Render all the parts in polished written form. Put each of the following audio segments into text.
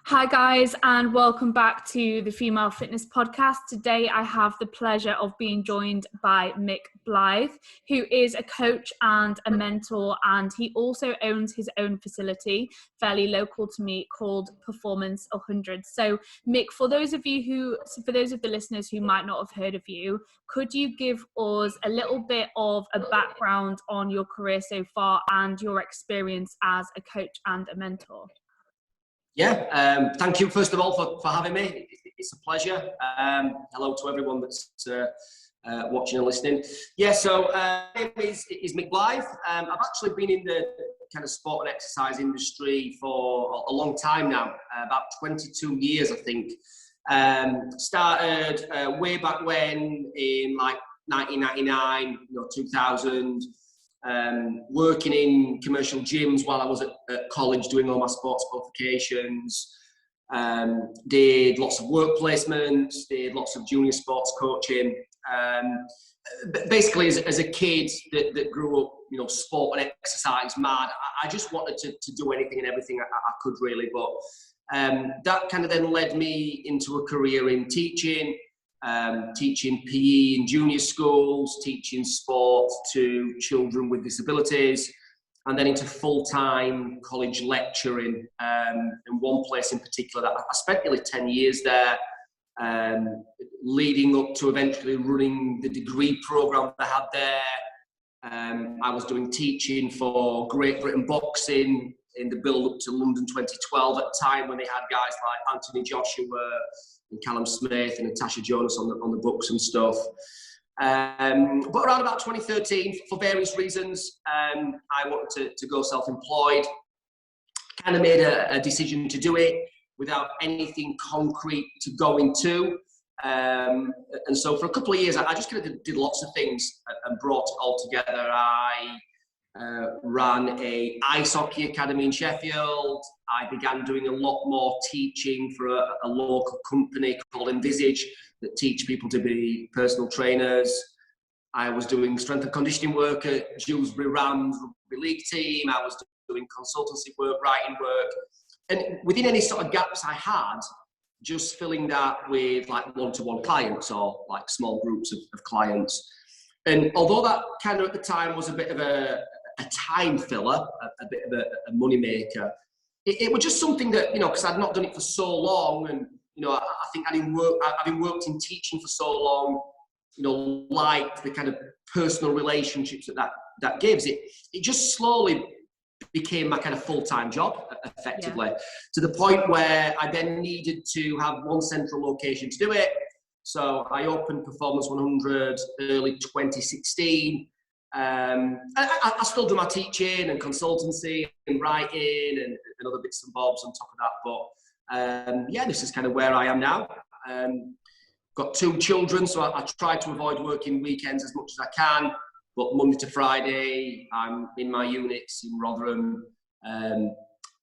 Hi guys, and welcome back to the Female Fitness Podcast. Today I have the pleasure of being joined by Mick Blythe, who is a coach and a mentor, and he also owns his own facility fairly local to me called Performance 100. So Mick, for those of the listeners who might not have heard of you, could you give us a little bit of a background on your career so far and your experience as a coach and a mentor? Yeah, thank you first of all for having me. It's a pleasure. Hello to everyone that's watching and listening. Yeah, so my name is Mick Blythe. I've actually been in the kind of sport and exercise industry for a long time now, about 22 years I think. Started way back when in like 1999, 2000. Working in commercial gyms while I was at college doing all my sports qualifications, did lots of work placements, did lots of junior sports coaching. Basically, as a kid that grew up, sport and exercise mad, I just wanted to do anything and everything I could really. But that kind of then led me into a career in teaching. Teaching PE in junior schools, teaching sport to children with disabilities, and then into full-time college lecturing. In one place in particular, that I spent nearly 10 years there, leading up to eventually running the degree program I had there. I was doing teaching for Great Britain boxing in the build-up to London 2012 at the time when they had guys like Anthony Joshua and Callum Smith and Natasha Jonas on the books and stuff. But around about 2013, for various reasons, I wanted to go self-employed. Kind of made a decision to do it without anything concrete to go into. And so for a couple of years, I just kind of did lots of things and brought it all together. I ran a ice hockey academy in Sheffield. I began doing a lot more teaching for a local company called Envisage that teach people to be personal trainers. I was doing strength and conditioning work at Dewsbury Rams rugby league team. I was doing consultancy work, writing work. And within any sort of gaps I had, just filling that with like one-to-one clients or like small groups of clients. And although that kind of at the time was a bit of a time filler, a bit of a money maker, it was just something that, because I'd not done it for so long, and I think having worked in teaching for so long, liked the kind of personal relationships that gives. It just slowly became my kind of full-time job, effectively, to the point where I then needed to have one central location to do it. So I opened Performance 100 early 2016. I still do my teaching and consultancy and writing and other bits and bobs on top of that. But this is kind of where I am now. Got 2 children, so I try to avoid working weekends as much as I can. But Monday to Friday, I'm in my units in Rotherham,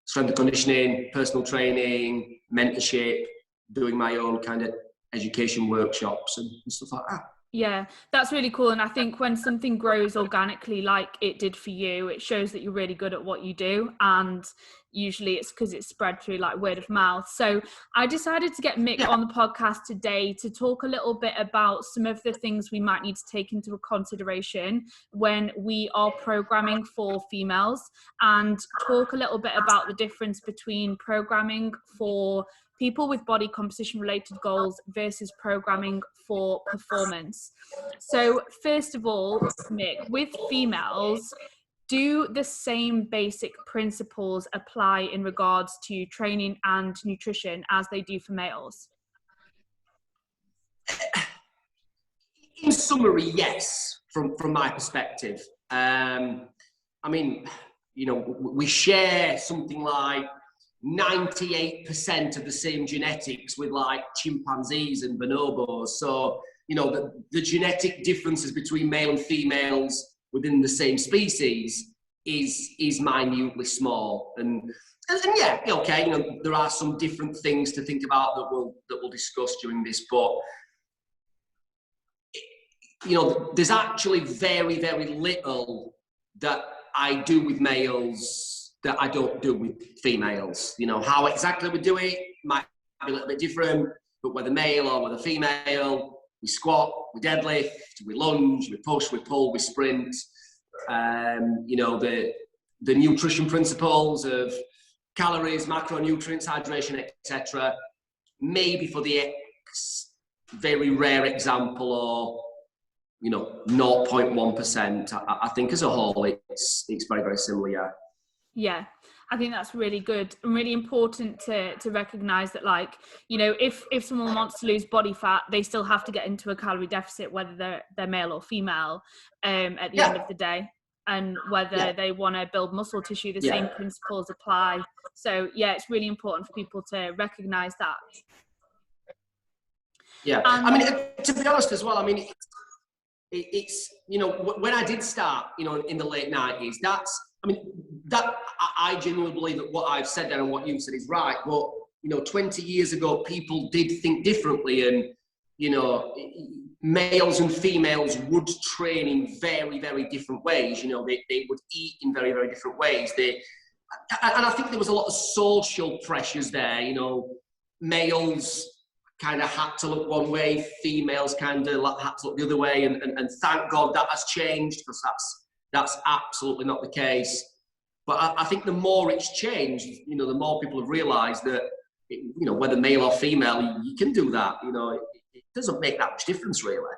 strength and conditioning, personal training, mentorship, doing my own kind of education workshops and stuff like that. Yeah, that's really cool. And I think when something grows organically like it did for you, it shows that you're really good at what you do. And usually it's because it's spread through like word of mouth. So I decided to get Mick on the podcast today to talk a little bit about some of the things we might need to take into consideration when we are programming for females, and talk a little bit about the difference between programming for people with body composition related goals versus programming for performance. So first of all, Mick, with females, do the same basic principles apply in regards to training and nutrition as they do for males? In summary, yes, from my perspective. We share something like 98% of the same genetics with like chimpanzees and bonobos. So, the genetic differences between male and females within the same species is minutely small. And yeah, okay, there are some different things to think about that we'll discuss during this, but there's actually very, very little that I do with males that I don't do with females. How exactly we do it, might be a little bit different, but whether male or whether female, we squat, we deadlift, we lunge, we push, we pull, we sprint. You know, the nutrition principles of calories, macronutrients, hydration, etc. Maybe for the very rare example, or you know, 0.1%. I think as a whole, it's very, very similar. Yeah. Yeah, I think that's really good and really important to recognize that, like, you know, if someone wants to lose body fat, they still have to get into a calorie deficit, whether they're male or female, at the end of the day. And whether they want to build muscle tissue, the same principles apply. So yeah, it's really important for people to recognize that. Yeah, I mean, to be honest as well, I mean, it's, you know, when I did start, you know, in the late 90s, I genuinely believe that what I've said there and what you said is right. But, you know, 20 years ago, people did think differently, and, you know, males and females would train in very, very different ways. You know, they would eat in very, very different ways. And I think there was a lot of social pressures there. You know, males kind of had to look one way, females kind of had to look the other way, and thank God that has changed, because that's absolutely not the case. But I think the more it's changed, you know, the more people have realised that, you know, whether male or female, you can do that. You know, it doesn't make that much difference, really.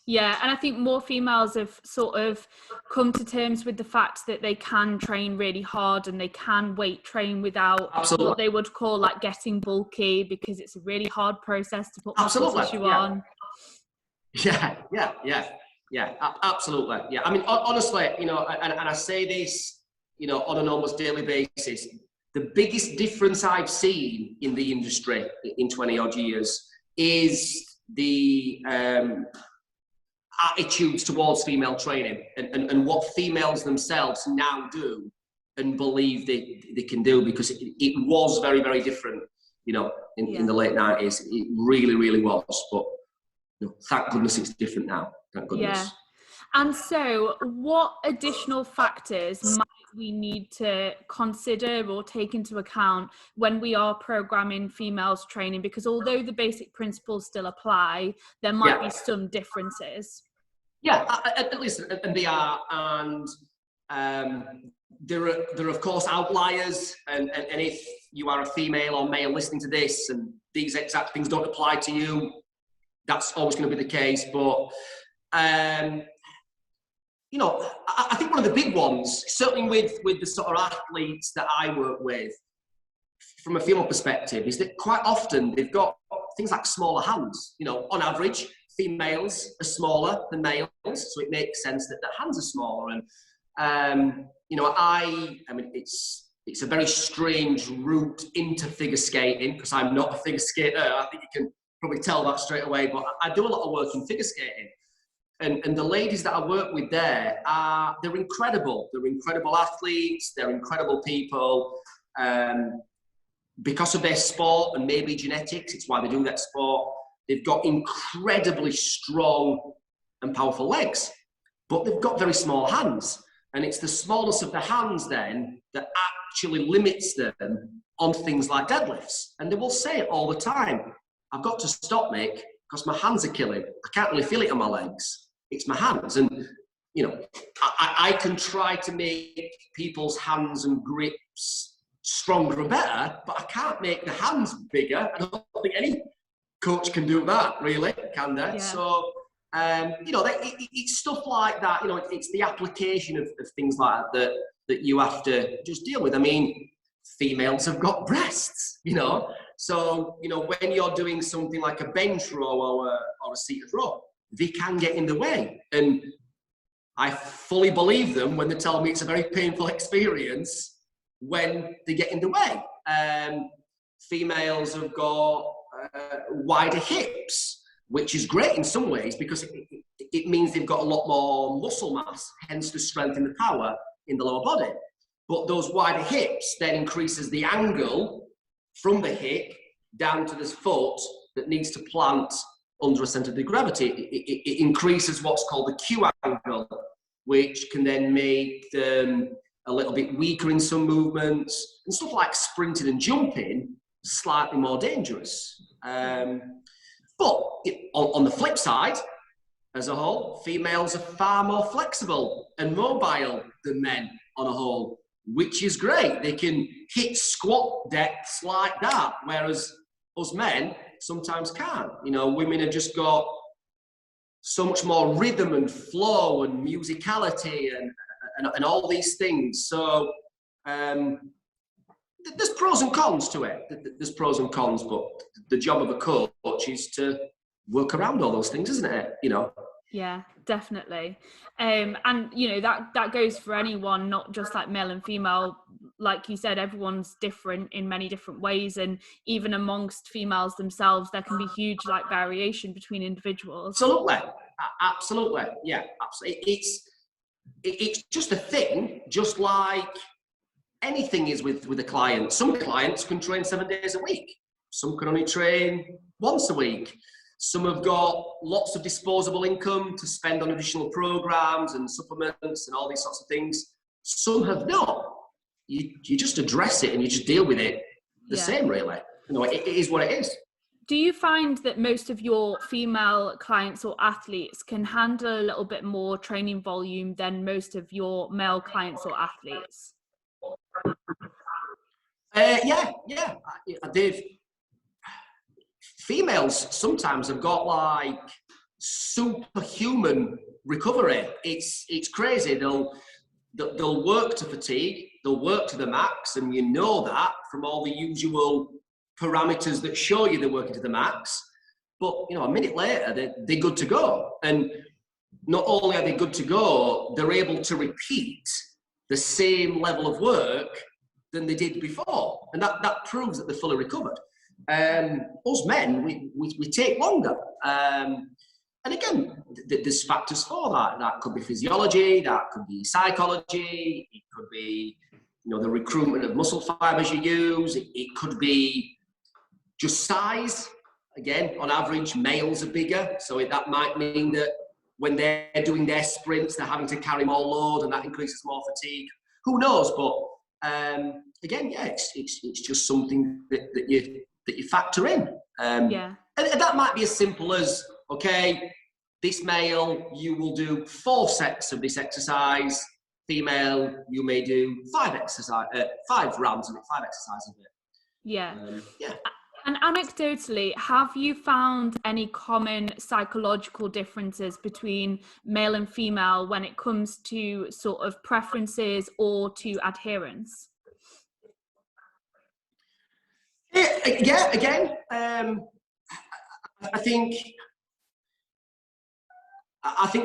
Yeah, and I think more females have sort of come to terms with the fact that they can train really hard and they can weight train without what they would call like getting bulky, because it's a really hard process to put muscle tissue on. Yeah, absolutely. Yeah, I mean, honestly, you know, and I say this, you know, on an almost daily basis, the biggest difference I've seen in the industry in 20 odd years is the attitudes towards female training, and what females themselves now do and believe they can do, because it was very, very different, you know, in the late 90s. It really, really was. But, you know, thank goodness it's different now. Thank goodness. Yeah. And so what additional factors might we need to consider or take into account when we are programming females training? Because although the basic principles still apply, there might be some differences. Yeah, at least, and they are, and there are of course outliers, and if you are a female or male listening to this and these exact things don't apply to you, that's always going to be the case. But you know, I think one of the big ones, certainly with the sort of athletes that I work with, from a female perspective, is that quite often they've got things like smaller hands. You know, on average, females are smaller than males, so it makes sense that their hands are smaller. And you know, I mean, it's a very strange route into figure skating, because I'm not a figure skater. I think you can probably tell that straight away. But I do a lot of work in figure skating, and the ladies that I work with there they're incredible. They're incredible athletes. They're incredible people. Because of their sport and maybe genetics, it's why they do that sport. They've got incredibly strong and powerful legs, but they've got very small hands. And it's the smallness of the hands then that actually limits them on things like deadlifts. And they will say it all the time. I've got to stop, Mick, because my hands are killing. I can't really feel it on my legs. It's my hands. And, you know, I can try to make people's hands and grips stronger and better, but I can't make the hands bigger. I don't think any coach can do that, really, can they? Yeah. So, you know, it's stuff like that. You know, it's the application of things like that you have to just deal with. I mean, females have got breasts, you know. So, you know, when you're doing something like a bench row or a seated row, they can get in the way. And I fully believe them when they tell me it's a very painful experience when they get in the way. Females have got wider hips, which is great in some ways, because it means they've got a lot more muscle mass, hence the strength and the power in the lower body. But those wider hips then increases the angle from the hip down to the foot that needs to plant under a centre of gravity. It increases what's called the Q angle, which can then make them a little bit weaker in some movements. And stuff like sprinting and jumping slightly more dangerous. But on the flip side, as a whole, females are far more flexible and mobile than men on a whole, which is great. They can hit squat depths like that, whereas us men sometimes can't. You know, women have just got so much more rhythm and flow and musicality and all these things. So there's pros and cons to it. There's pros and cons, but the job of a coach is to work around all those things, isn't it? You know. Yeah, definitely. And you know, that goes for anyone, not just like male and female. Like you said, everyone's different in many different ways, and even amongst females themselves there can be huge like variation between individuals. Absolutely, yeah, absolutely. It's just a thing, just like anything is with a client. Some clients can train 7 days a week, some can only train once a week. Some have got lots of disposable income to spend on additional programs and supplements and all these sorts of things. Some have not. You just address it and you just deal with it the same, really. You know, it is what it is. Do you find that most of your female clients or athletes can handle a little bit more training volume than most of your male clients or athletes? Yeah. They've females sometimes have got like superhuman recovery. It's crazy. They'll work to fatigue, they'll work to the max, and you know that from all the usual parameters that show you they're working to the max. But you know, a minute later, they're good to go. And not only are they good to go, they're able to repeat the same level of work than they did before, and that proves that they're fully recovered. Us men, we take longer. And again, there's factors for that. That could be physiology, that could be psychology, it could be, you know, the recruitment of muscle fibers you use, it could be just size. Again, on average, males are bigger, so that might mean that when they're doing their sprints, they're having to carry more load, and that increases more fatigue. Who knows? But again, yeah, it's just something that you factor in. And that might be as simple as, okay, this male, you will do 4 sets of this exercise. Female, you may do 5 rounds of it, 5 exercises of it. Yeah. And anecdotally, have you found any common psychological differences between male and female when it comes to sort of preferences or to adherence? Yeah, again, I think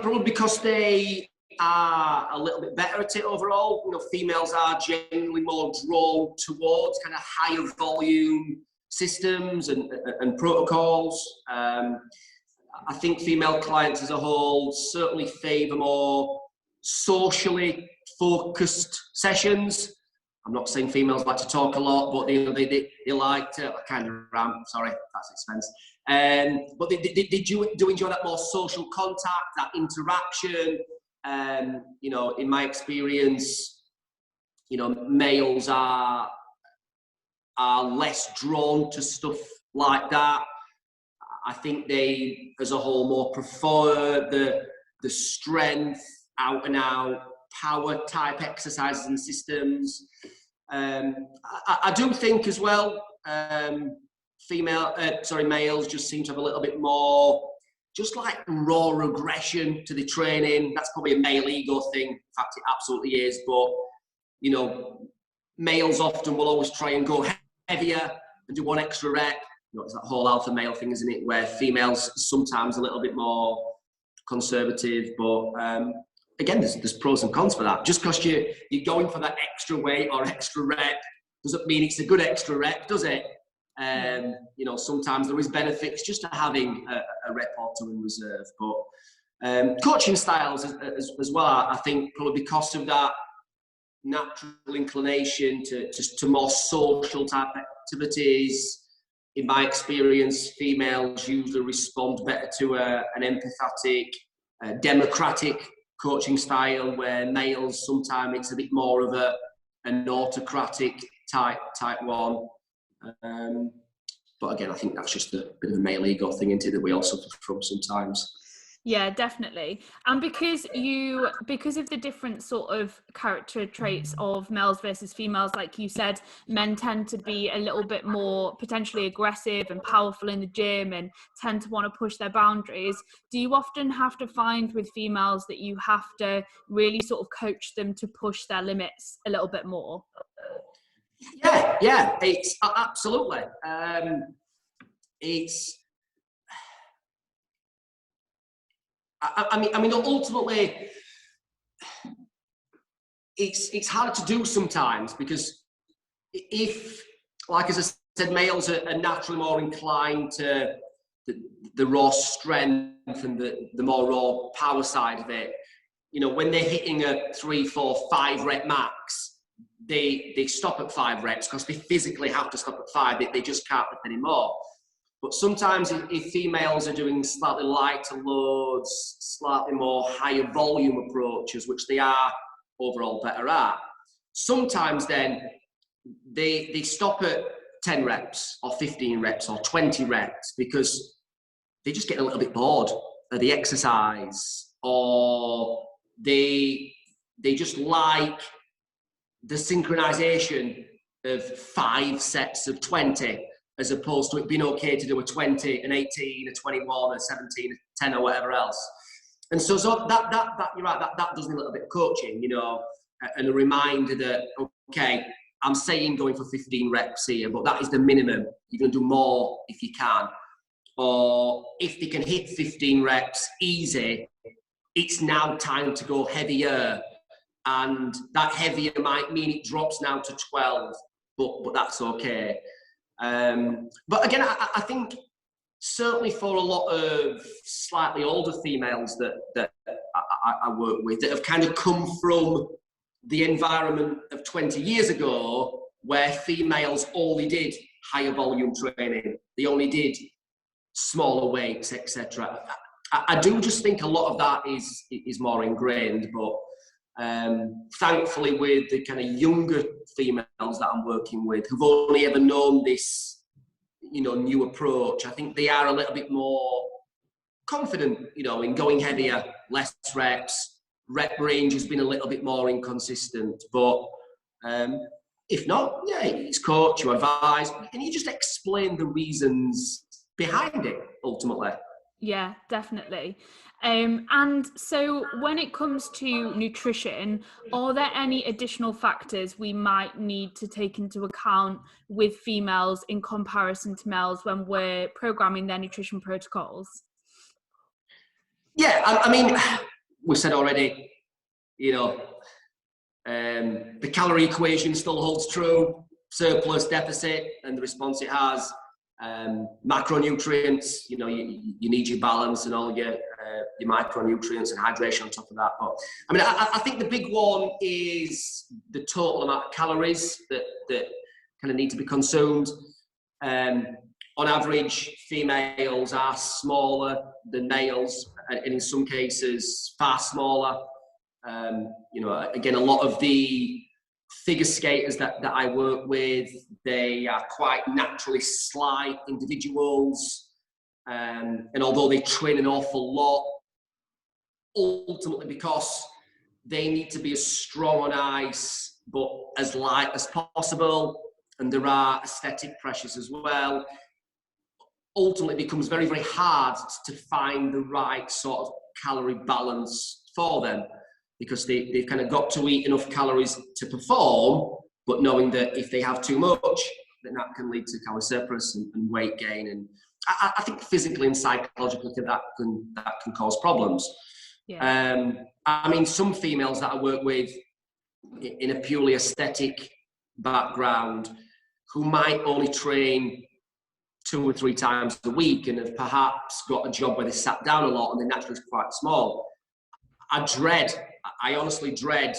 probably because they are a little bit better at it overall. You know, females are generally more drawn towards kind of higher volume systems and protocols. I think female clients as a whole certainly favour more socially focused sessions. I'm not saying females like to talk a lot, but they like to kind of ramp. Sorry, that's expense. But they do enjoy that more social contact, that interaction. You know, in my experience, you know, males are less drawn to stuff like that. I think they, as a whole, more prefer the strength, out and out power type exercises and systems. I do think as well, males just seem to have a little bit more, just like raw aggression to the training. That's probably a male ego thing. In fact, it absolutely is. But, you know, males often will always try and go heavier and do 1 extra rep. You know, it's that whole alpha male thing, isn't it? Where females sometimes a little bit more conservative. But again, there's pros and cons for that. Just because you're going for that extra weight or extra rep doesn't mean it's a good extra rep, does it? You know, sometimes there is benefits just to having a rep or 2 in reserve. But coaching styles as well, I think probably because of that natural inclination to more social type activities. In my experience, females usually respond better to an empathetic, democratic coaching style, where males sometimes it's a bit more of an autocratic type one. But again, I think that's just a bit of a male ego thing, isn't it, that we all suffer from sometimes. Yeah, definitely. And because of the different sort of character traits of males versus females, like you said, men tend to be a little bit more potentially aggressive and powerful in the gym and tend to want to push their boundaries. Do you often have to find with females that you have to really sort of coach them to push their limits a little bit more? Yeah, it's absolutely. I mean, ultimately, it's hard to do sometimes because if, like as I said, males are naturally more inclined to the raw strength and the more raw power side of it. You know, when they're hitting a 3, 4, 5 rep max, they stop at 5 reps because they physically have to stop at 5. They just can't lift anymore. But sometimes if females are doing slightly lighter loads, slightly more higher volume approaches, which they are overall better at, sometimes then they stop at 10 reps or 15 reps or 20 reps because they just get a little bit bored of the exercise, or they just like the synchronization of 5 sets of 20 as opposed to it being okay to do a 20, an 18, a 21, a 17, a 10 or whatever else. And so that you're right, that does need a little bit of coaching, you know, and a reminder that, okay, I'm saying going for 15 reps here, but that is the minimum. You're going to do more if you can. Or if they can hit 15 reps easy, it's now time to go heavier. And that heavier might mean it drops now to 12, but that's okay. But again, I think certainly for a lot of slightly older females that I work with that have kind of come from the environment of 20 years ago where females only did higher volume training, they only did smaller weights, etc. I do just think a lot of that is more ingrained, but thankfully with the kind of younger females that I'm working with who've only ever known this, you know, new approach, I think they are a little bit more confident, you know, in going heavier, less reps. Rep range has been a little bit more inconsistent, but if not, yeah, it's coach, you advise, and you just explain the reasons behind it ultimately. Yeah, definitely. And so when it comes to nutrition, are there any additional factors we might need to take into account with females in comparison to males when we're programming their nutrition protocols? Yeah, I mean, we said already, you know, the calorie equation still holds true, surplus, deficit, and the response it has. Macronutrients, you know, you need your balance and all your micronutrients and hydration on top of that. But I mean, I think the big one is the total amount of calories that kind of need to be consumed. On average, females are smaller than males, and in some cases, far smaller. You know, again, a lot of the figure skaters that I work with, they are quite naturally slight individuals. And although they train an awful lot, ultimately because they need to be as strong on ice, but as light as possible, and there are aesthetic pressures as well, ultimately it becomes very, very hard to find the right sort of calorie balance for them, because they've kind of got to eat enough calories to perform, but knowing that if they have too much, then that can lead to calorie surplus and weight gain. And I think physically and psychologically that can cause problems. Yeah. I mean, some females that I work with in a purely aesthetic background who might only train 2 or 3 times a week and have perhaps got a job where they sat down a lot and they're naturally quite small. I honestly dread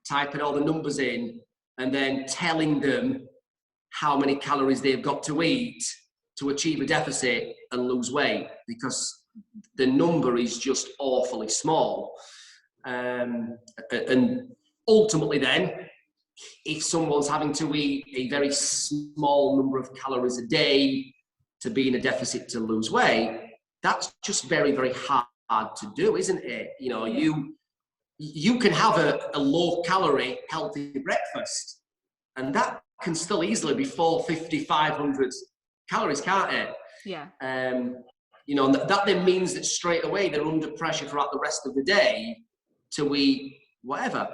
typing all the numbers in and then telling them how many calories they've got to eat to achieve a deficit and lose weight, because the number is just awfully small. And ultimately then, if someone's having to eat a very small number of calories a day to be in a deficit to lose weight, that's just very, very hard to do, isn't it? You know, you can have a low calorie, healthy breakfast, and that can still easily be 450, 500 calories, can't it? Yeah. You know, that then means that straight away they're under pressure throughout the rest of the day to eat whatever.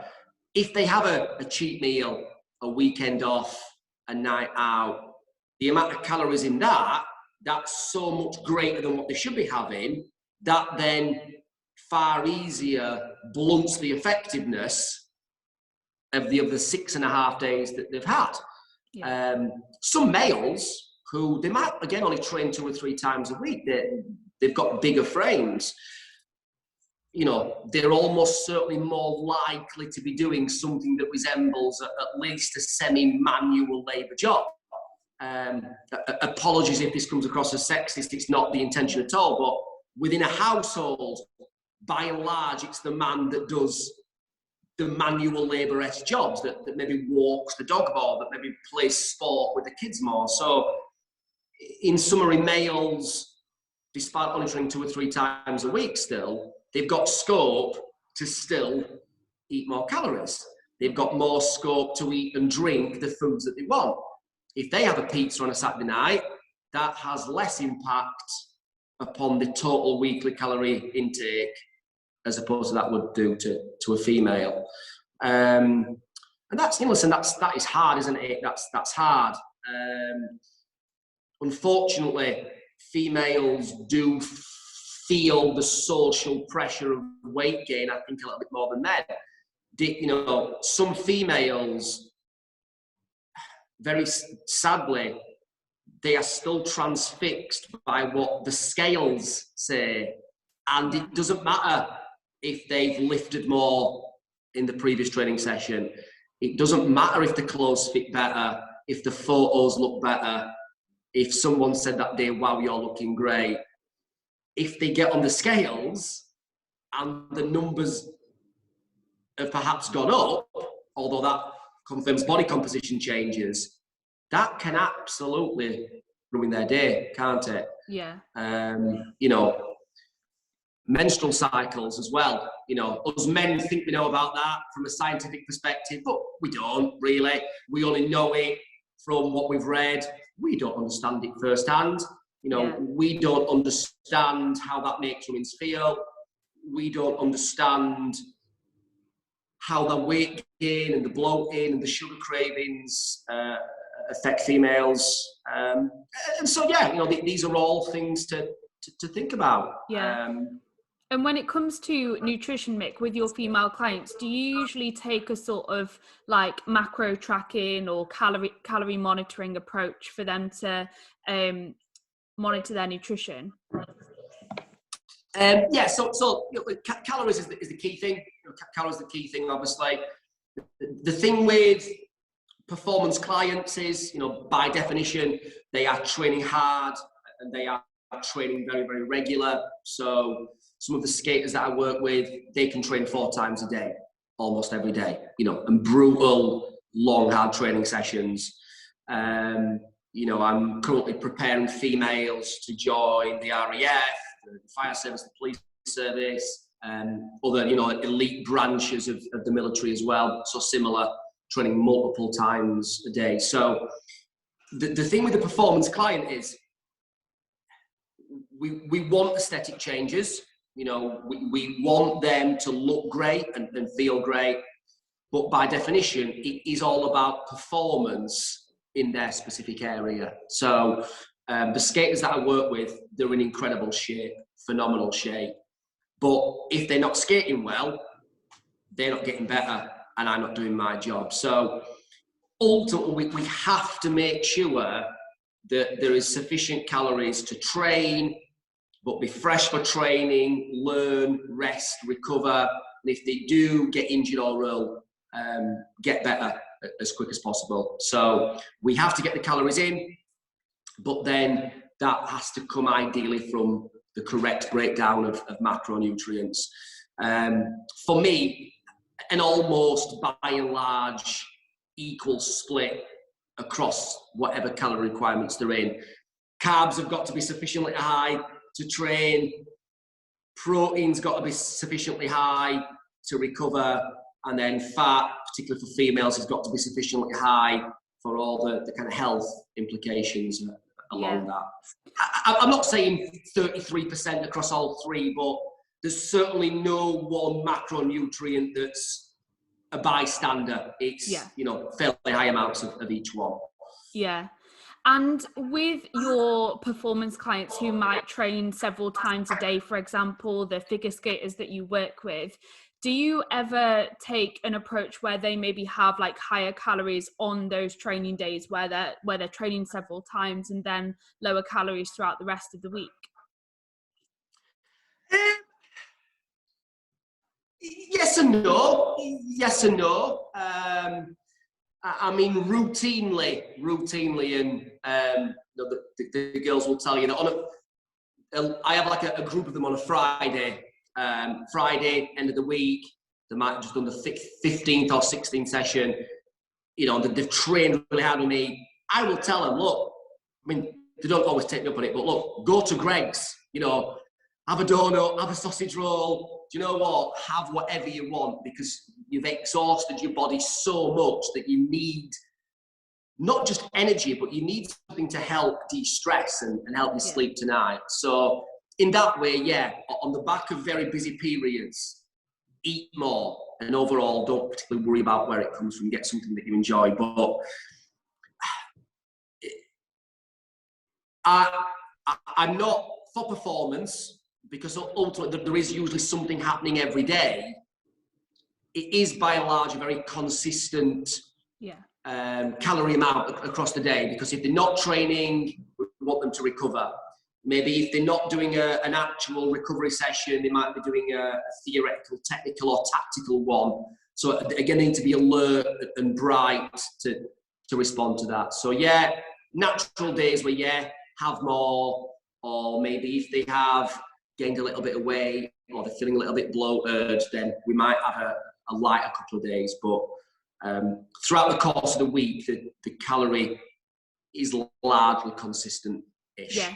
If they have a cheat meal, a weekend off, a night out, the amount of calories in that's so much greater than what they should be having, that then far easier blunts the effectiveness of the other 6.5 days that they've had. Yeah. Some males who, they might, again, only train 2 or 3 times a week, they've got bigger frames. You know, they're almost certainly more likely to be doing something that resembles at least a semi-manual labour job. Apologies if this comes across as sexist, it's not the intention at all, but within a household, by and large, it's the man that does the manual labour-esque jobs, that maybe walks the dog ball, that maybe plays sport with the kids more. So in summary, males, despite only training 2 or 3 times a week still, they've got scope to still eat more calories. They've got more scope to eat and drink the foods that they want. If they have a pizza on a Saturday night, that has less impact upon the total weekly calorie intake as opposed to that would do to a female. And that's, you know, listen, that is hard, isn't it? That's hard. Unfortunately, females do feel the social pressure of weight gain, I think, a little bit more than men. You know, some females, very sadly, they are still transfixed by what the scales say. And it doesn't matter if they've lifted more in the previous training session. It doesn't matter if the clothes fit better, if the photos look better, if someone said that day, wow, you're looking great. If they get on the scales and the numbers have perhaps gone up, although that confirms body composition changes, that can absolutely ruin their day, can't it? Yeah. You know, menstrual cycles as well. You know, us men think we know about that from a scientific perspective, but we don't really. We only know it from what we've read. We don't understand it firsthand. You know, we don't understand how that makes women feel. We don't understand how the weight gain and the bloating and the sugar cravings affect females. And so, yeah, you know, these are all things to think about. Yeah. And when it comes to nutrition, Mick, with your female clients, do you usually take a sort of like macro tracking or calorie monitoring approach for them to monitor their nutrition? Yeah, so you know, calories is the key thing. You know, calories is the key thing, obviously. The thing with performance clients is, you know, by definition, they are training hard and they are training very, very regular. So some of the skaters that I work with, they can train 4 times a day, almost every day, you know, and brutal, long, hard training sessions. You know, I'm currently preparing females to join the RAF, the fire service, the police service, other, you know, elite branches of the military as well. So similar, training multiple times a day. So the thing with the performance client is we want aesthetic changes. You know, we want them to look great and feel great, but by definition, it is all about performance in their specific area. So the skaters that I work with, they're in incredible shape, phenomenal shape. But if they're not skating well, they're not getting better, and I'm not doing my job. So ultimately, we have to make sure that there is sufficient calories to train, but be fresh for training, learn, rest, recover. And if they do get injured or ill, get better as quick as possible. So we have to get the calories in, but then that has to come ideally from the correct breakdown of macronutrients. For me, an almost by and large equal split across whatever calorie requirements they're in. Carbs have got to be sufficiently high to train. Protein's got to be sufficiently high to recover. And then fat, particularly for females, has got to be sufficiently high for all the kind of health implications along that. I'm not saying 33% across all three, but there's certainly no one macronutrient that's a bystander. It's, you know, fairly high amounts of each one. Yeah. And with your performance clients who might train several times a day, for example, the figure skaters that you work with, do you ever take an approach where they maybe have like higher calories on those training days where they're training several times and then lower calories throughout the rest of the week? Yes and no. Yes and no. I mean, routinely, and the girls will tell you that I have like a group of them on a Friday. Friday, end of the week, they might have just done the 15th or 16th session. You know, they've trained really hard with me. I will tell them, look, I mean, they don't always take me up on it, but look, go to Greg's, you know, have a donut, have a sausage roll. Do you know what? Have whatever you want, because you've exhausted your body so much that you need not just energy, but you need something to help de-stress and help you sleep tonight. So in that way, yeah, on the back of very busy periods, eat more, and overall don't particularly worry about where it comes from. Get something that you enjoy. But I'm not for performance, because ultimately there is usually something happening every day. It is by and large a very consistent calorie amount across the day, because if they're not training, we want them to recover. Maybe if they're not doing an actual recovery session, they might be doing a theoretical, technical or tactical one. So again, they need to be alert and bright to respond to that. So yeah, natural days where have more, or maybe if they have gained a little bit of weight or they're feeling a little bit bloated, then we might have a lighter couple of days. But throughout the course of the week, the calorie is largely consistent-ish. Yeah.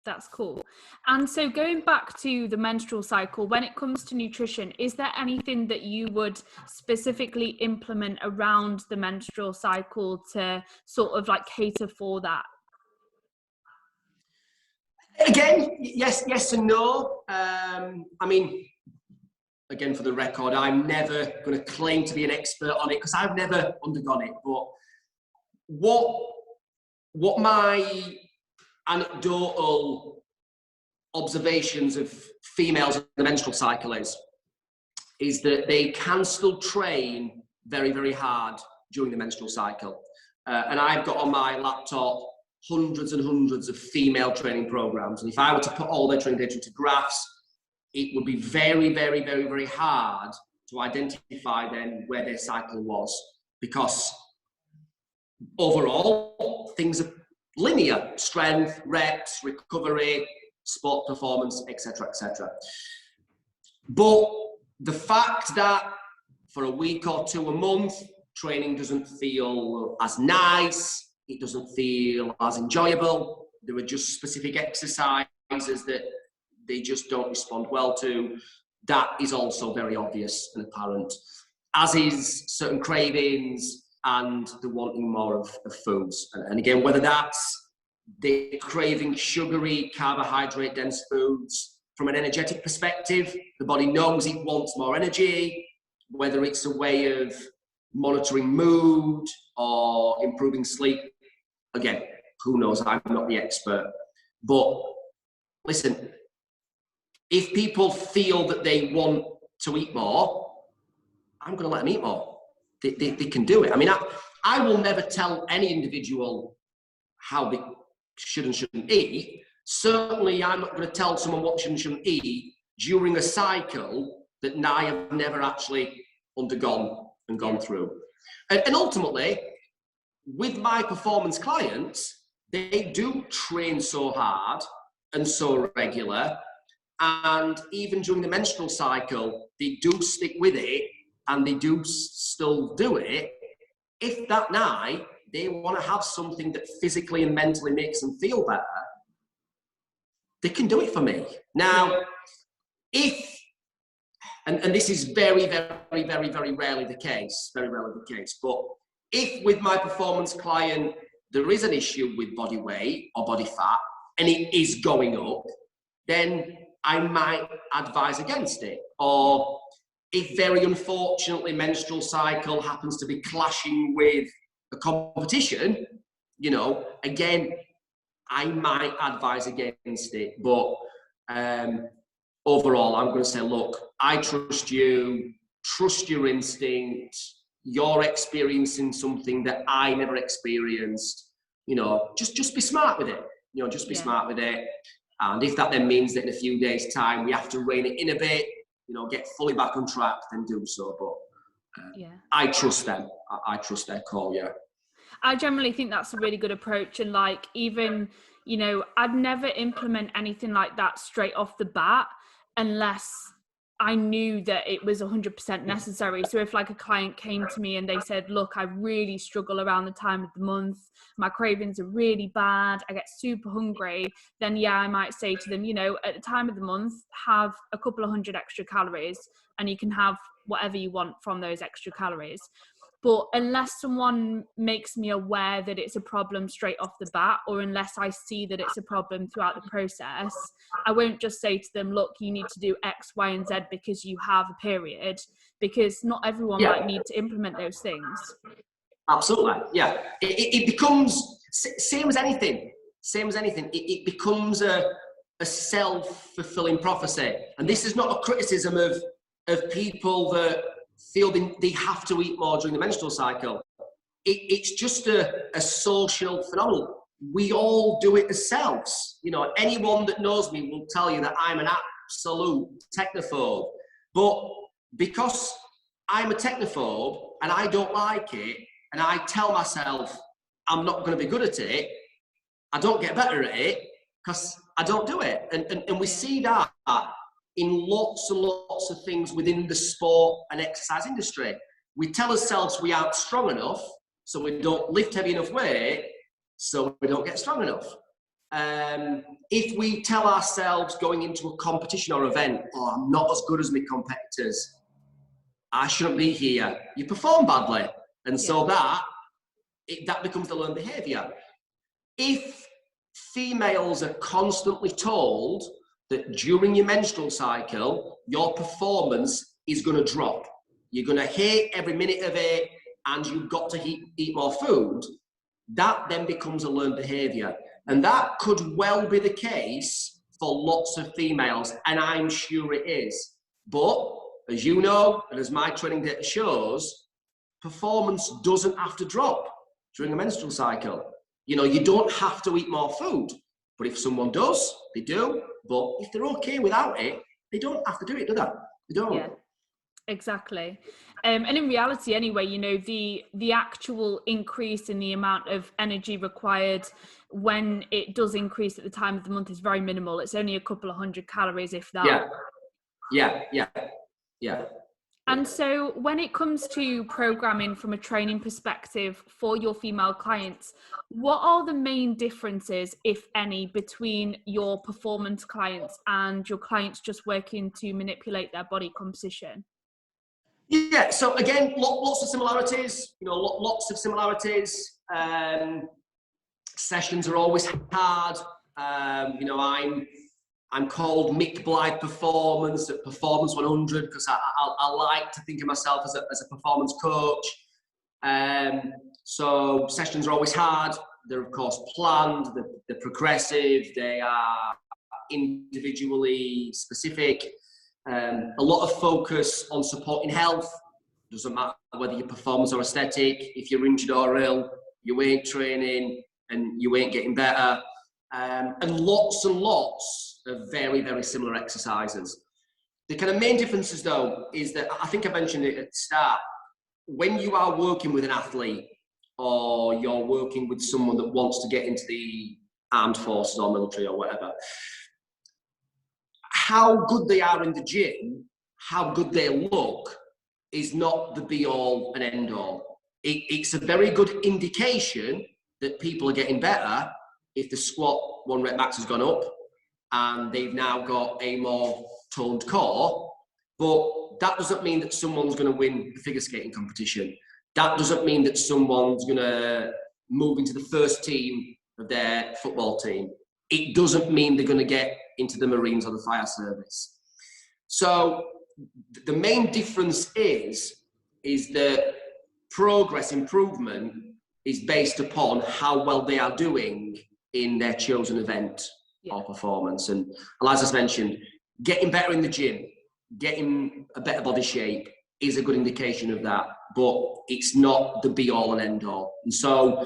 That's cool. And so going back to the menstrual cycle, when it comes to nutrition, is there anything that you would specifically implement around the menstrual cycle to sort of like cater for that? Again, yes and no. I mean, again, for the record, I'm never going to claim to be an expert on it because I've never undergone it. But what my anecdotal observations of females in the menstrual cycle is that they can still train very, very hard during the menstrual cycle. And I've got on my laptop hundreds and hundreds of female training programs. And if I were to put all their training data into graphs, it would be very, very, very, very hard to identify then where their cycle was, because overall things are linear: strength, reps, recovery, sport performance, etc., etc. But the fact that for a week or two a month, training doesn't feel as nice, it doesn't feel as enjoyable, there are just specific exercises that they just don't respond well to, that is also very obvious and apparent, as is certain cravings and the wanting more of foods. And again, whether that's the craving sugary, carbohydrate-dense foods from an energetic perspective, the body knows it wants more energy, whether it's a way of monitoring mood or improving sleep. Again, who knows? I'm not the expert. But listen, if people feel that they want to eat more, I'm going to let them eat more. They can do it. I mean, I will never tell any individual how they should and shouldn't eat. Certainly, I'm not going to tell someone what they should and shouldn't eat during a cycle that I have never actually undergone and gone through. And ultimately, with my performance clients, they do train so hard and so regular, and even during the menstrual cycle, they do stick with it and they do still do it. if that night they want to have something that physically and mentally makes them feel better, they can do it for me. Now, if, and this is very, very, very, very rarely the case, but if with my performance client, there is an issue with body weight or body fat, and it is going up, then I might advise against it. Or if very unfortunately menstrual cycle happens to be clashing with a competition, you know, again, I might advise against it. But overall, I'm going to say, look, I trust you, trust your instinct, you're experiencing something that I never experienced. You know, just be smart with it. You know, just be smart with it. And if that then means that in a few days' time we have to rein it in a bit, you know, get fully back on track, then do so. But I trust them. I trust their call, I generally think that's a really good approach. And like, even, you know, I'd never implement anything like that straight off the bat unless I knew that it was 100% necessary. So if like a client came to me and they said, look, I really struggle around the time of the month, my cravings are really bad, I get super hungry, then I might say to them, you know, at the time of the month, have a couple of 100 extra calories and you can have whatever you want from those extra calories. But unless someone makes me aware that it's a problem straight off the bat, or unless I see that it's a problem throughout the process, I won't just say to them, look, you need to do X, Y, and Z because you have a period, because not everyone might need to implement those things. Absolutely, it becomes, same as anything, it becomes a self-fulfilling prophecy. And this is not a criticism of people that feel they have to eat more during the menstrual cycle. It's just a social phenomenon. We all do it ourselves. You know, anyone that knows me will tell you that I'm an absolute technophobe. But because I'm a technophobe and I don't like it, and I tell myself I'm not going to be good at it, I don't get better at it because I don't do it. And we see that in lots and lots of things within the sport and exercise industry. We tell ourselves we aren't strong enough, so we don't lift heavy enough weight, so we don't get strong enough. If we tell ourselves going into a competition or event, oh, I'm not as good as my competitors, I shouldn't be here, you perform badly. And so that becomes the learned behaviour. If females are constantly told that during your menstrual cycle, your performance is going to drop, you're going to hate every minute of it, and you've got to eat more food, that then becomes a learned behaviour. And that could well be the case for lots of females, and I'm sure it is. But, as you know, and as my training data shows, performance doesn't have to drop during a menstrual cycle. You know, you don't have to eat more food. But if someone does, they do. But if they're okay without it, they don't have to do it, do they? They don't. Yeah, exactly. And in reality, anyway, you know, the actual increase in the amount of energy required when it does increase at the time of the month is very minimal. It's only a couple of 100 calories, if that. Yeah. And so when it comes to programming from a training perspective for your female clients, what are the main differences, if any, between your performance clients and your clients just working to manipulate their body composition? Yeah, so again, lots of similarities, you know, lots of similarities. Sessions are always hard. You know, I'm called Mick Blythe Performance at Performance 100 because I like to think of myself as a performance coach. So sessions are always hard. They're of course planned, they're progressive, they are individually specific. A lot of focus on supporting health. Doesn't matter whether you're performance or aesthetic. If you're injured or ill, you ain't training and you ain't getting better. And lots of very, very similar exercises. The kind of main differences though is that, I think I mentioned it at the start, when you are working with an athlete or you're working with someone that wants to get into the armed forces or military or whatever, how good they are in the gym, how good they look is not the be all and end all. it's a very good indication that people are getting better if the squat 1 rep max has gone up and they've now got a more toned core. But that doesn't mean that someone's going to win the figure skating competition. That doesn't mean that someone's going to move into the first team of their football team. It doesn't mean they're going to get into the Marines or the fire service. So the main difference is that progress, improvement is based upon how well they are doing in their chosen event or performance. And as I mentioned, getting better in the gym, getting a better body shape is a good indication of that, but it's not the be all and end all. And so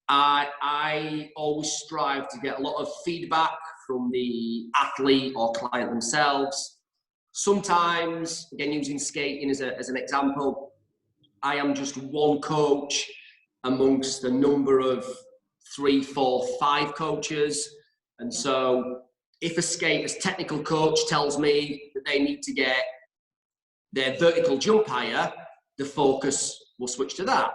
I always strive to get a lot of feedback from the athlete or client themselves. Sometimes, again, using skating as an example, I am just one coach amongst a number of 3, 4, 5 coaches. And so if a skater's technical coach tells me that they need to get their vertical jump higher, the focus will switch to that.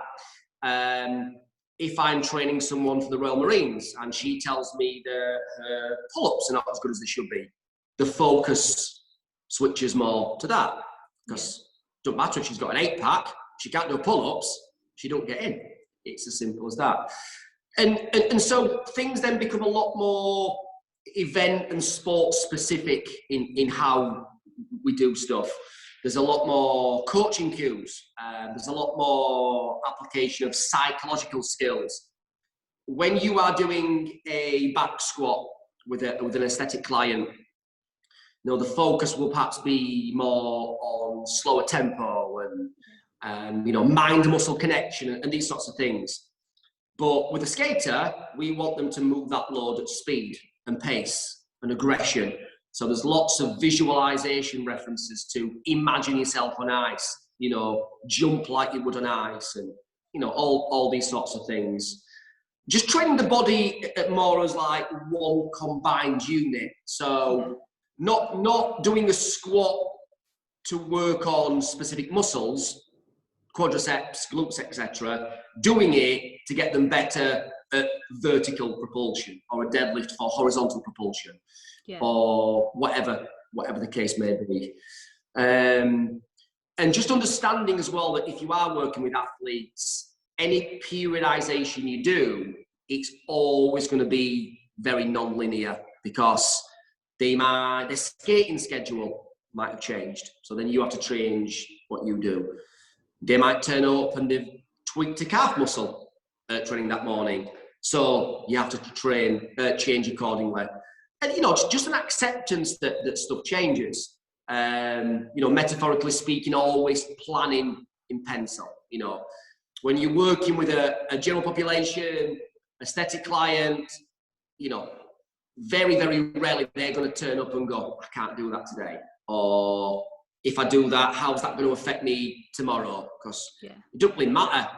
If I'm training someone for the Royal Marines and she tells me that her pull-ups are not as good as they should be, the focus switches more to that. Because it doesn't matter if she's got an 8-pack, she can't do pull-ups, she don't get in. It's as simple as that. And so things then become a lot more event and sport specific in how we do stuff. There's a lot more coaching cues. There's a lot more application of psychological skills. When you are doing a back squat with an aesthetic client, the focus will perhaps be more on slower tempo and mind-muscle connection and these sorts of things. But with a skater, we want them to move that load at speed and pace and aggression. So there's lots of visualization references to imagine yourself on ice, jump like you would on ice, and all these sorts of things. Just training the body more as like one combined unit. So not doing a squat to work on specific muscles, quadriceps, glutes, etc. Doing it to get them better at vertical propulsion or a deadlift for horizontal propulsion. Or whatever the case may be. And just understanding as well that if you are working with athletes, any periodization you do, it's always going to be very non-linear because their skating schedule might have changed. So then you have to change what you do. They might turn up and they've tweaked a calf muscle training that morning. So you have to change accordingly. And, just an acceptance that stuff changes. Metaphorically speaking, always planning in pencil. When you're working with a general population, aesthetic client, very, very rarely they're going to turn up and go, I can't do that today. Or if I do that, how's that going to affect me tomorrow? Because it doesn't really matter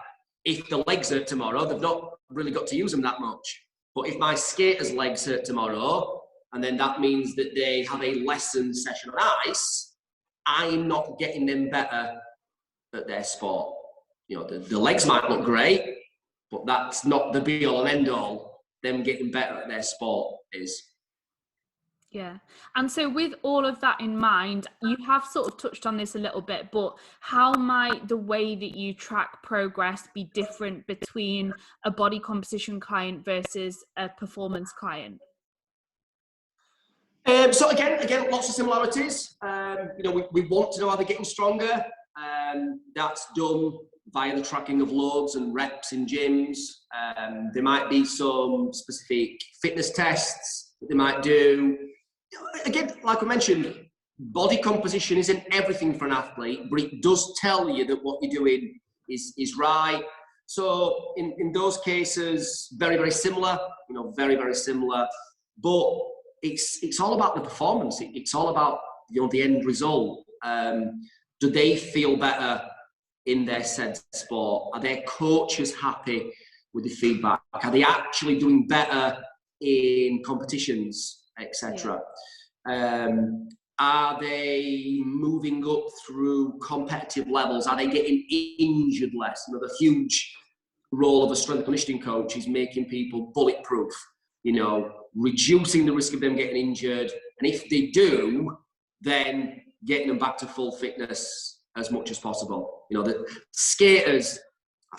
if the legs hurt tomorrow. They've not really got to use them that much. But if my skater's legs hurt tomorrow, and then that means that they have a lesson session on ice, I'm not getting them better at their sport. The legs might look great, but that's not the be all and end all. Them getting better at their sport is. Yeah. And so with all of that in mind, you have sort of touched on this a little bit, but how might the way that you track progress be different between a body composition client versus a performance client? So again, lots of similarities. We want to know how they're getting stronger. That's done via the tracking of loads and reps in gyms. There might be some specific fitness tests that they might do. Again, like I mentioned, body composition isn't everything for an athlete, but it does tell you that what you're doing is right. So in those cases, very, very similar, very, very similar. But it's all about the performance. It's all about the end result. Do they feel better in their said sport? Are their coaches happy with the feedback? Are they actually doing better in competitions, etc.? Are they moving up through competitive levels? Are they getting injured less? You know, the huge role of a strength conditioning coach is making people bulletproof, you know, reducing the risk of them getting injured. And if they do, then getting them back to full fitness as much as possible. You know, the skaters,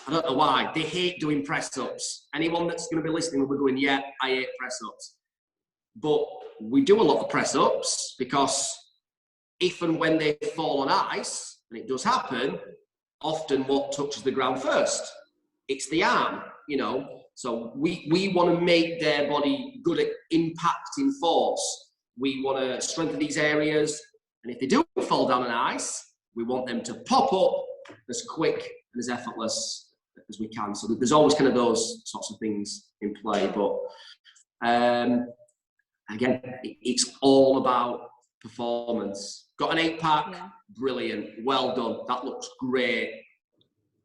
I don't know why, they hate doing press-ups. Anyone that's going to be listening will be going, yeah, I hate press-ups. But we do a lot of press-ups because if and when they fall on ice, and it does happen, often what touches the ground first? It's the arm, you know. So we want to make their body good at impacting force. We want to strengthen these areas. And if they do fall down on ice, we want them to pop up as quick and as effortless as we can. So there's always kind of those sorts of things in play. But again, it's all about performance. Got an 8-pack? Yeah. Brilliant. Well done. That looks great.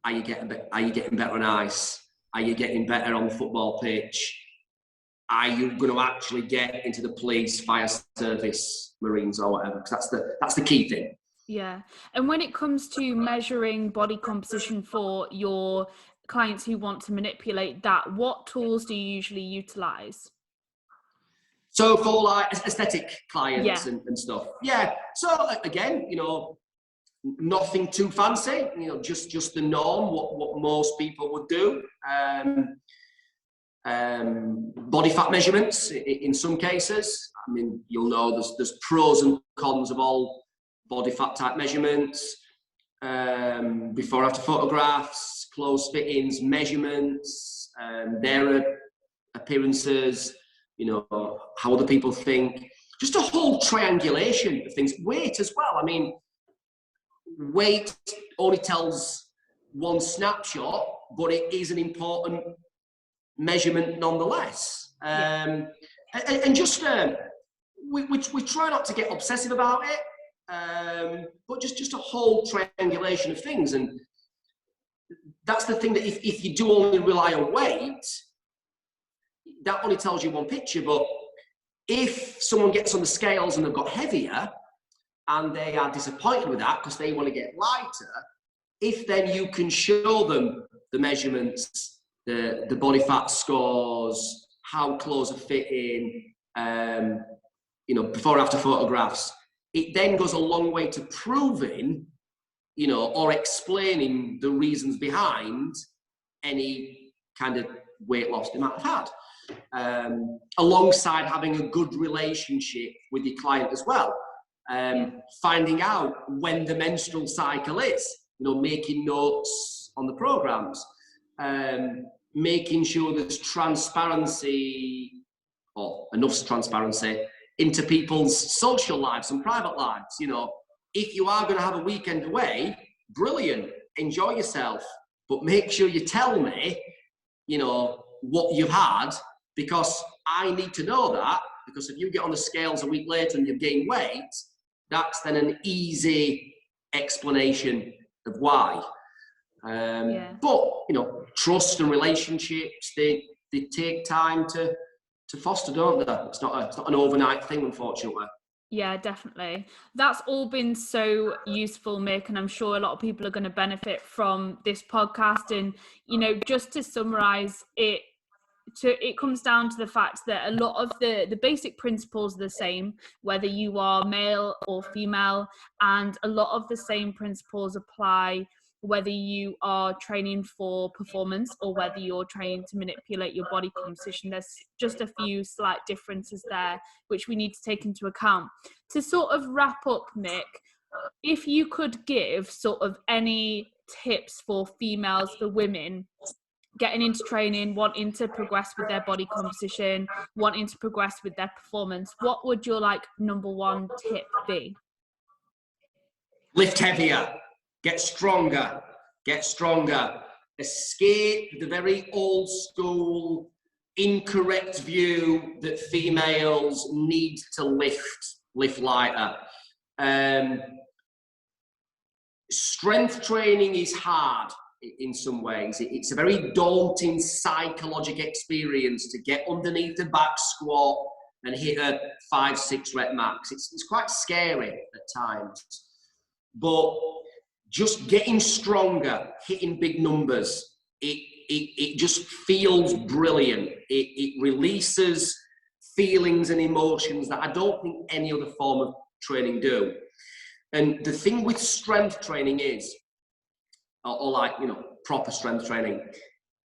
Are you getting better on ice? Are you getting better on the football pitch? Are you going to actually get into the police, fire service, Marines, or whatever? Because that's the key thing. Yeah. And when it comes to measuring body composition for your clients who want to manipulate that, what tools do you usually utilize? So for like aesthetic clients and stuff. Yeah. So again, you know, nothing too fancy, you know, just the norm, what most people would do. Body fat measurements in some cases. I mean, you'll know there's pros and cons of all body fat type measurements. Before after photographs, clothes fittings, measurements, their appearances, you know, how other people think. Just a whole triangulation of things. Weight as well. I mean, weight only tells one snapshot, but it is an important measurement nonetheless. And just we try not to get obsessive about it, but just a whole triangulation of things. And that's the thing, that if you do only rely on weight, that only tells you one picture. But if someone gets on the scales and they've got heavier and they are disappointed with that because they want to get lighter, if then you can show them the measurements, the body fat scores, how clothes are fitting, you know, before and after photographs, it then goes a long way to proving, you know, or explaining the reasons behind any kind of weight loss they might have had, alongside having a good relationship with your client as well. Finding out when the menstrual cycle is, you know, making notes on the programs, making sure there's transparency, or enough transparency, into people's social lives and private lives. You know, if you are going to have a weekend away, brilliant, enjoy yourself, but make sure you tell me, you know, what you've had, because I need to know that, because if you get on the scales a week later and you've gained weight, that's then an easy explanation of why. But, you know, trust and relationships, they take time to foster, don't they? It's not an overnight thing, unfortunately. Yeah, definitely. That's all been so useful, Mick, and I'm sure a lot of people are going to benefit from this podcast. And, you know, just to summarize it, it comes down to the fact that a lot of the basic principles are the same, whether you are male or female, and a lot of the same principles apply whether you are training for performance or whether you're training to manipulate your body composition. There's just a few slight differences there which we need to take into account. To sort of wrap up, Mick, if you could give sort of any tips for females, for women getting into training, wanting to progress with their body composition, wanting to progress with their performance, what would your number one tip be? Lift heavier, get stronger, escape the very old school incorrect view that females need to lift lighter. Strength training is hard in some ways. It's a very daunting psychological experience to get underneath the back squat, and hit a 5-6 rep max. It's quite scary at times, but just getting stronger, hitting big numbers, it just feels brilliant. It releases feelings and emotions that I don't think any other form of training do. And the thing with strength training is, or like, you know, proper strength training,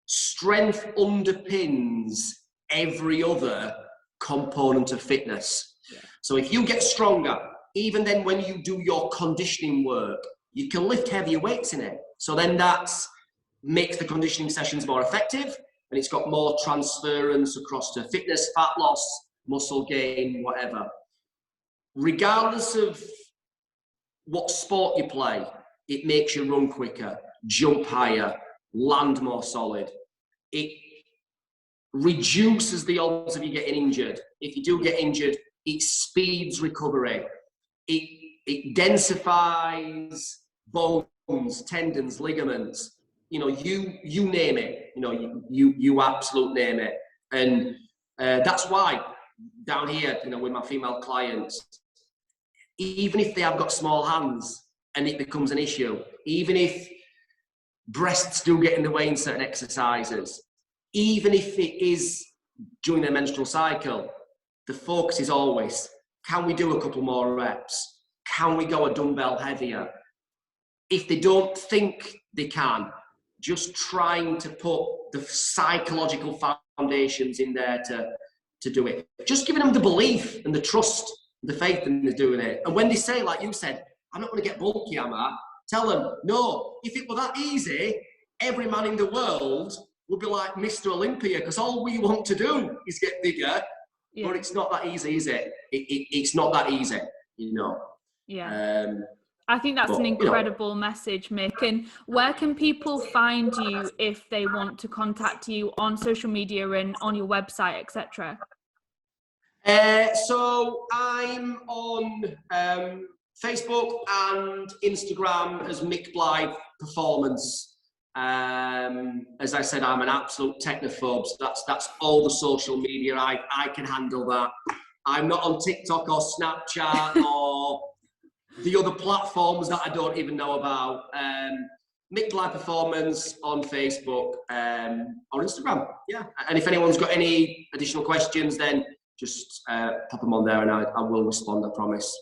strength underpins every other component of fitness. Yeah. So if you get stronger, even then when you do your conditioning work, you can lift heavier weights in it. So then that makes the conditioning sessions more effective, and it's got more transference across to fitness, fat loss, muscle gain, whatever. Regardless of what sport you play, it makes you run quicker, jump higher, land more solid. It reduces the odds of you getting injured. If you do get injured, it speeds recovery. It densifies bones, tendons, ligaments. You know, you name it. You know, you absolute name it. And that's why down here, you know, with my female clients, even if they have got small hands and it becomes an issue, even if breasts do get in the way in certain exercises, even if it is during their menstrual cycle, the focus is always, can we do a couple more reps? Can we go a dumbbell heavier? If they don't think they can, just trying to put the psychological foundations in there to do it. Just giving them the belief and the trust, the faith in doing it. And when they say, like you said, I'm not going to get bulky, am I? Tell them, no, if it were that easy, every man in the world would be like Mr. Olympia, because all we want to do is get bigger. Yeah. But it's not that easy, is it? It's not that easy, you know. Yeah. I think that's an incredible message, Mick. And where can people find you if they want to contact you on social media and on your website, etc.? So I'm on Facebook and Instagram as Mick Blythe Performance. As I said, I'm an absolute technophobe, so that's all the social media. I can handle that. I'm not on TikTok or Snapchat or the other platforms that I don't even know about. Mick Blythe Performance on Facebook or Instagram. Yeah. And if anyone's got any additional questions, then just pop them on there and I will respond, I promise.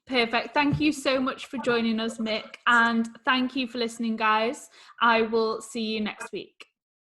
Perfect. Thank you so much for joining us, Mick. And thank you for listening, guys. I will see you next week.